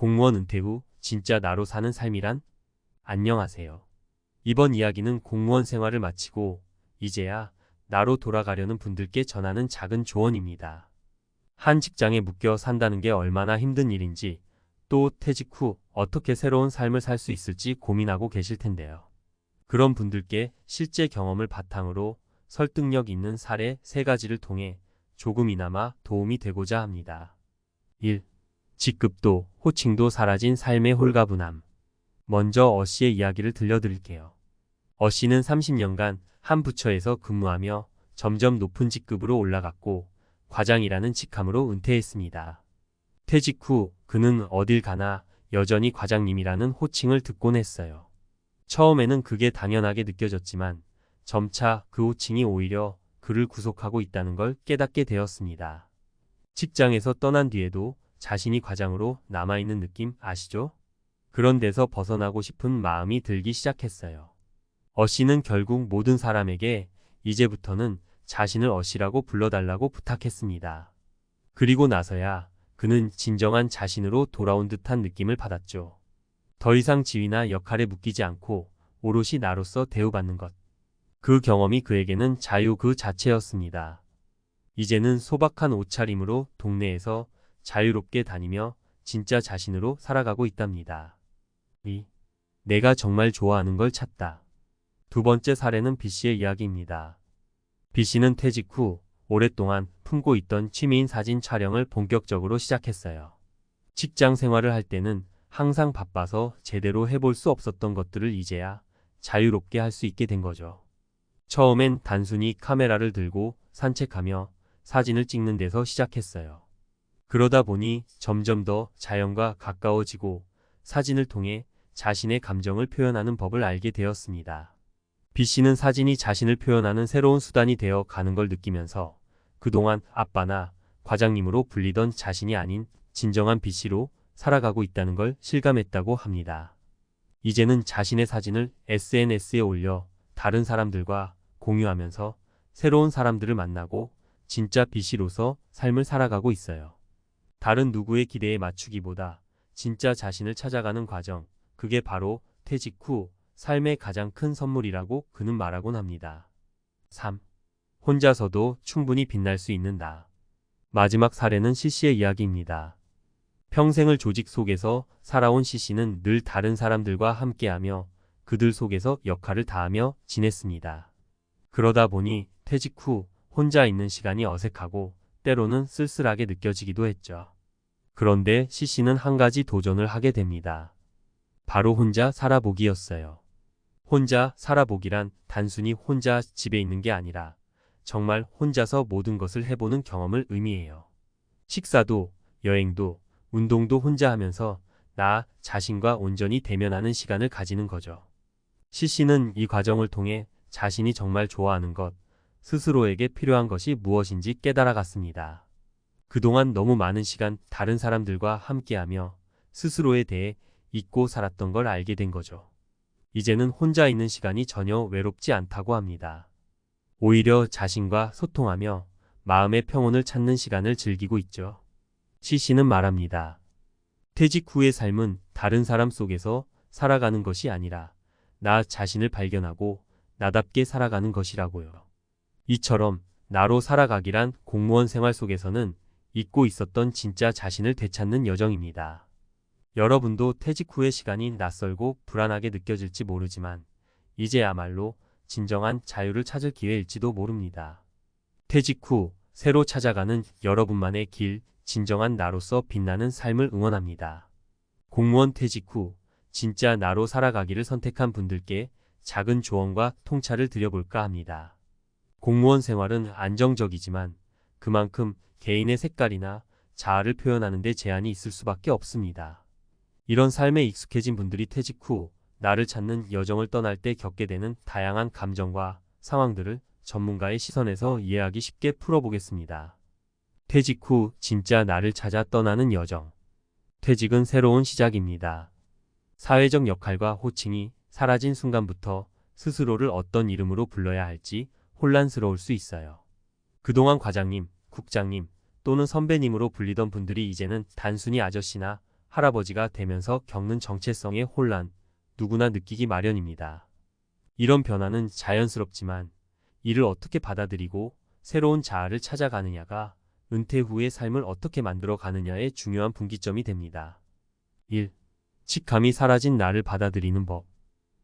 공무원 은퇴 후 진짜 나로 사는 삶이란? 안녕하세요. 이번 이야기는 공무원 생활을 마치고 이제야 나로 돌아가려는 분들께 전하는 작은 조언입니다. 한 직장에 묶여 산다는 게 얼마나 힘든 일인지, 또 퇴직 후 어떻게 새로운 삶을 살 수 있을지 고민하고 계실 텐데요. 그런 분들께 실제 경험을 바탕으로 설득력 있는 사례 3가지를 통해 조금이나마 도움이 되고자 합니다. 1. 직급도, 호칭도 사라진 삶의 홀가분함. 먼저 씨의 이야기를 들려드릴게요. 씨는 30년간 한 부처에서 근무하며 점점 높은 직급으로 올라갔고 과장이라는 직함으로 은퇴했습니다. 퇴직 후 그는 어딜 가나 여전히 과장님이라는 호칭을 듣곤 했어요. 처음에는 그게 당연하게 느껴졌지만 점차 그 호칭이 오히려 그를 구속하고 있다는 걸 깨닫게 되었습니다. 직장에서 떠난 뒤에도 자신이 과장으로 남아있는 느낌 아시죠? 그런 데서 벗어나고 싶은 마음이 들기 시작했어요. 씨는 결국 모든 사람에게 이제부터는 자신을 씨라고 불러달라고 부탁했습니다. 그리고 나서야 그는 진정한 자신으로 돌아온 듯한 느낌을 받았죠. 더 이상 지위나 역할에 묶이지 않고 오롯이 나로서 대우받는 것. 그 경험이 그에게는 자유 그 자체였습니다. 이제는 소박한 옷차림으로 동네에서 자유롭게 다니며 진짜 자신으로 살아가고 있답니다. 2. 내가 정말 좋아하는 걸 찾다. 두 번째 사례는 B씨의 이야기입니다. B씨는 퇴직 후 오랫동안 품고 있던 취미인 사진 촬영을 본격적으로 시작했어요. 직장 생활을 할 때는 항상 바빠서 제대로 해볼 수 없었던 것들을 이제야 자유롭게 할 수 있게 된 거죠. 처음엔 단순히 카메라를 들고 산책하며 사진을 찍는 데서 시작했어요. 그러다 보니 점점 더 자연과 가까워지고 사진을 통해 자신의 감정을 표현하는 법을 알게 되었습니다. B씨는 사진이 자신을 표현하는 새로운 수단이 되어 가는 걸 느끼면서 그동안 아빠나 과장님으로 불리던 자신이 아닌 진정한 B씨로 살아가고 있다는 걸 실감했다고 합니다. 이제는 자신의 사진을 SNS에 올려 다른 사람들과 공유하면서 새로운 사람들을 만나고 진짜 B씨로서 삶을 살아가고 있어요. 다른 누구의 기대에 맞추기보다 진짜 자신을 찾아가는 과정, 그게 바로 퇴직 후 삶의 가장 큰 선물이라고 그는 말하곤 합니다. 3. 혼자서도 충분히 빛날 수 있는 나. 마지막 사례는 C씨의 이야기입니다. 평생을 조직 속에서 살아온 C씨는 늘 다른 사람들과 함께하며 그들 속에서 역할을 다하며 지냈습니다. 그러다 보니 퇴직 후 혼자 있는 시간이 어색하고 때로는 쓸쓸하게 느껴지기도 했죠. 그런데 C씨는 한 가지 도전을 하게 됩니다. 바로 혼자 살아보기였어요. 혼자 살아보기란 단순히 혼자 집에 있는 게 아니라 정말 혼자서 모든 것을 해보는 경험을 의미해요. 식사도, 여행도, 운동도 혼자 하면서 나 자신과 온전히 대면하는 시간을 가지는 거죠. C씨는 이 과정을 통해 자신이 정말 좋아하는 것, 스스로에게 필요한 것이 무엇인지 깨달아갔습니다. 그동안 너무 많은 시간 다른 사람들과 함께하며 스스로에 대해 잊고 살았던 걸 알게 된 거죠. 이제는 혼자 있는 시간이 전혀 외롭지 않다고 합니다. 오히려 자신과 소통하며 마음의 평온을 찾는 시간을 즐기고 있죠. C씨는 말합니다. 퇴직 후의 삶은 다른 사람 속에서 살아가는 것이 아니라 나 자신을 발견하고 나답게 살아가는 것이라고요. 이처럼 나로 살아가기란 공무원 생활 속에서는 잊고 있었던 진짜 자신을 되찾는 여정입니다. 여러분도 퇴직 후의 시간이 낯설고 불안하게 느껴질지 모르지만 이제야말로 진정한 자유를 찾을 기회일지도 모릅니다. 퇴직 후 새로 찾아가는 여러분만의 길, 진정한 나로서 빛나는 삶을 응원합니다. 공무원 퇴직 후 진짜 나로 살아가기를 선택한 분들께 작은 조언과 통찰을 드려볼까 합니다. 공무원 생활은 안정적이지만 그만큼 개인의 색깔이나 자아를 표현하는 데 제한이 있을 수밖에 없습니다. 이런 삶에 익숙해진 분들이 퇴직 후 나를 찾는 여정을 떠날 때 겪게 되는 다양한 감정과 상황들을 전문가의 시선에서 이해하기 쉽게 풀어보겠습니다. 퇴직 후 진짜 나를 찾아 떠나는 여정. 퇴직은 새로운 시작입니다. 사회적 역할과 호칭이 사라진 순간부터 스스로를 어떤 이름으로 불러야 할지 혼란스러울 수 있어요. 그동안 과장님, 국장님 또는 선배님으로 불리던 분들이 이제는 단순히 아저씨나 할아버지가 되면서 겪는 정체성의 혼란, 누구나 느끼기 마련입니다. 이런 변화는 자연스럽지만 이를 어떻게 받아들이고 새로운 자아를 찾아가느냐가 은퇴 후의 삶을 어떻게 만들어 가느냐의 중요한 분기점이 됩니다. 1. 직감이 사라진 나를 받아들이는 법.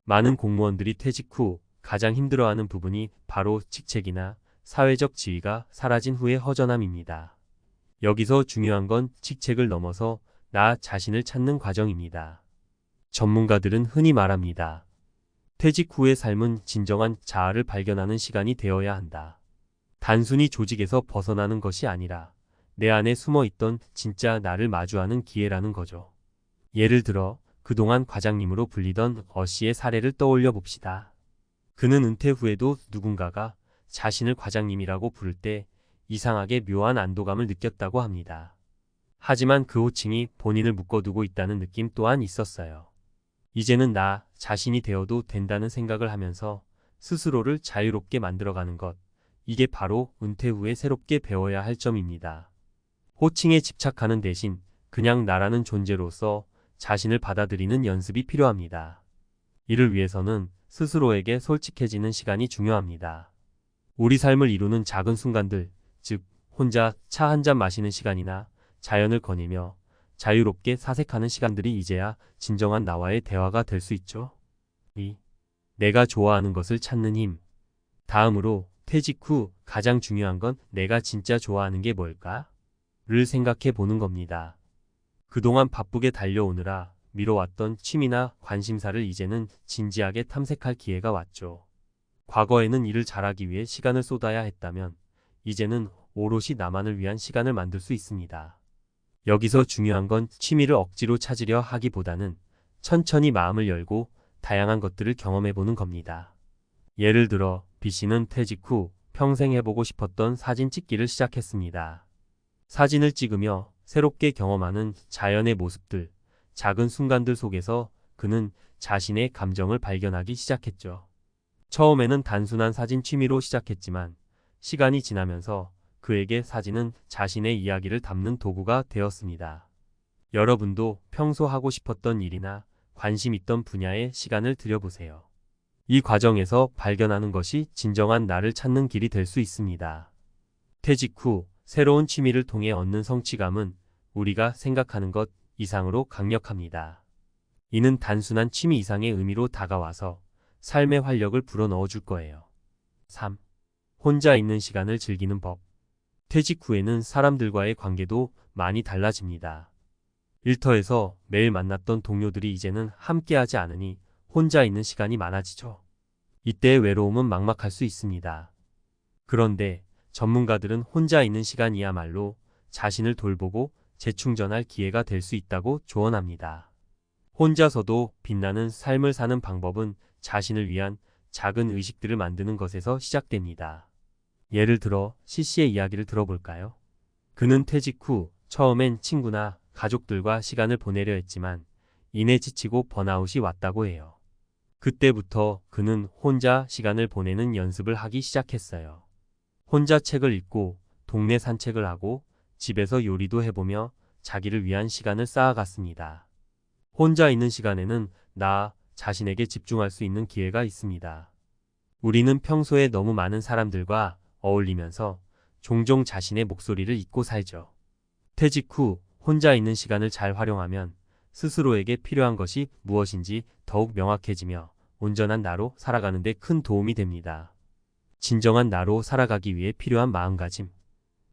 많은 공무원들이 퇴직 후 가장 힘들어하는 부분이 바로 직책이나 사회적 지위가 사라진 후의 허전함입니다. 여기서 중요한 건 직책을 넘어서 나 자신을 찾는 과정입니다. 전문가들은 흔히 말합니다. 퇴직 후의 삶은 진정한 자아를 발견하는 시간이 되어야 한다. 단순히 조직에서 벗어나는 것이 아니라 내 안에 숨어있던 진짜 나를 마주하는 기회라는 거죠. 예를 들어 그동안 과장님으로 불리던 어씨의 사례를 떠올려 봅시다. 그는 은퇴 후에도 누군가가 자신을 과장님이라고 부를 때 이상하게 묘한 안도감을 느꼈다고 합니다. 하지만 그 호칭이 본인을 묶어두고 있다는 느낌 또한 있었어요. 이제는 나 자신이 되어도 된다는 생각을 하면서 스스로를 자유롭게 만들어가는 것. 이게 바로 은퇴 후에 새롭게 배워야 할 점입니다. 호칭에 집착하는 대신 그냥 나라는 존재로서 자신을 받아들이는 연습이 필요합니다. 이를 위해서는 스스로에게 솔직해지는 시간이 중요합니다. 우리 삶을 이루는 작은 순간들, 즉 혼자 차 한 잔 마시는 시간이나 자연을 거니며 자유롭게 사색하는 시간들이 이제야 진정한 나와의 대화가 될 수 있죠. 2. 내가 좋아하는 것을 찾는 힘. 다음으로 퇴직 후 가장 중요한 건 내가 진짜 좋아하는 게 뭘까? 를 생각해 보는 겁니다. 그동안 바쁘게 달려오느라 미뤄왔던 취미나 관심사를 이제는 진지하게 탐색할 기회가 왔죠. 과거에는 일을 잘하기 위해 시간을 쏟아야 했다면 이제는 오롯이 나만을 위한 시간을 만들 수 있습니다. 여기서 중요한 건 취미를 억지로 찾으려 하기보다는 천천히 마음을 열고 다양한 것들을 경험해보는 겁니다. 예를 들어 B씨는 퇴직 후 평생 해보고 싶었던 사진 찍기를 시작했습니다. 사진을 찍으며 새롭게 경험하는 자연의 모습들, 작은 순간들 속에서 그는 자신의 감정을 발견하기 시작했죠. 처음에는 단순한 사진 취미로 시작했지만 시간이 지나면서 그에게 사진은 자신의 이야기를 담는 도구가 되었습니다. 여러분도 평소 하고 싶었던 일이나 관심 있던 분야에 시간을 들여보세요. 이 과정에서 발견하는 것이 진정한 나를 찾는 길이 될 수 있습니다. 퇴직 후 새로운 취미를 통해 얻는 성취감은 우리가 생각하는 것 이상으로 강력합니다. 이는 단순한 취미 이상의 의미로 다가와서 삶의 활력을 불어넣어 줄 거예요. 3. 혼자 있는 시간을 즐기는 법. 퇴직 후에는 사람들과의 관계도 많이 달라집니다. 일터에서 매일 만났던 동료들이 이제는 함께하지 않으니 혼자 있는 시간이 많아지죠. 이때의 외로움은 막막할 수 있습니다. 그런데 전문가들은 혼자 있는 시간이야말로 자신을 돌보고 재충전할 기회가 될 수 있다고 조언합니다. 혼자서도 빛나는 삶을 사는 방법은 자신을 위한 작은 의식들을 만드는 것에서 시작됩니다. 예를 들어 C씨의 이야기를 들어볼까요? 그는 퇴직 후 처음엔 친구나 가족들과 시간을 보내려 했지만 이내 지치고 번아웃이 왔다고 해요. 그때부터 그는 혼자 시간을 보내는 연습을 하기 시작했어요. 혼자 책을 읽고 동네 산책을 하고 집에서 요리도 해보며 자기를 위한 시간을 쌓아갔습니다. 혼자 있는 시간에는 나 자신에게 집중할 수 있는 기회가 있습니다. 우리는 평소에 너무 많은 사람들과 어울리면서 종종 자신의 목소리를 잊고 살죠. 퇴직 후 혼자 있는 시간을 잘 활용하면 스스로에게 필요한 것이 무엇인지 더욱 명확해지며 온전한 나로 살아가는 데 큰 도움이 됩니다. 진정한 나로 살아가기 위해 필요한 마음가짐.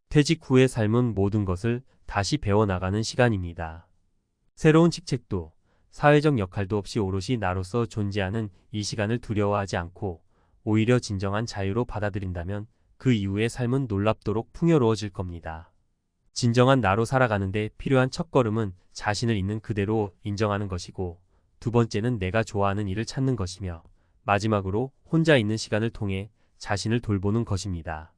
퇴직 후의 삶은 모든 것을 다시 배워나가는 시간입니다. 새로운 직책도 사회적 역할도 없이 오롯이 나로서 존재하는 이 시간을 두려워하지 않고 오히려 진정한 자유로 받아들인다면 그 이후의 삶은 놀랍도록 풍요로워질 겁니다. 진정한 나로 살아가는데 필요한 첫걸음은 자신을 있는 그대로 인정하는 것이고, 두 번째는 내가 좋아하는 일을 찾는 것이며, 마지막으로 혼자 있는 시간을 통해 자신을 돌보는 것입니다.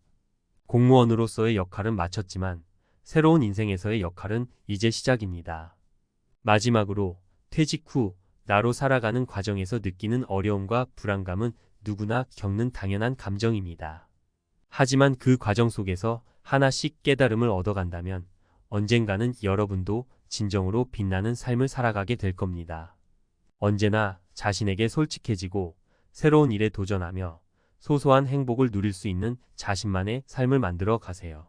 공무원으로서의 역할은 마쳤지만 새로운 인생에서의 역할은 이제 시작입니다. 마지막으로 퇴직 후 나로 살아가는 과정에서 느끼는 어려움과 불안감은 누구나 겪는 당연한 감정입니다. 하지만 그 과정 속에서 하나씩 깨달음을 얻어간다면 언젠가는 여러분도 진정으로 빛나는 삶을 살아가게 될 겁니다. 언제나 자신에게 솔직해지고 새로운 일에 도전하며 소소한 행복을 누릴 수 있는 자신만의 삶을 만들어 가세요.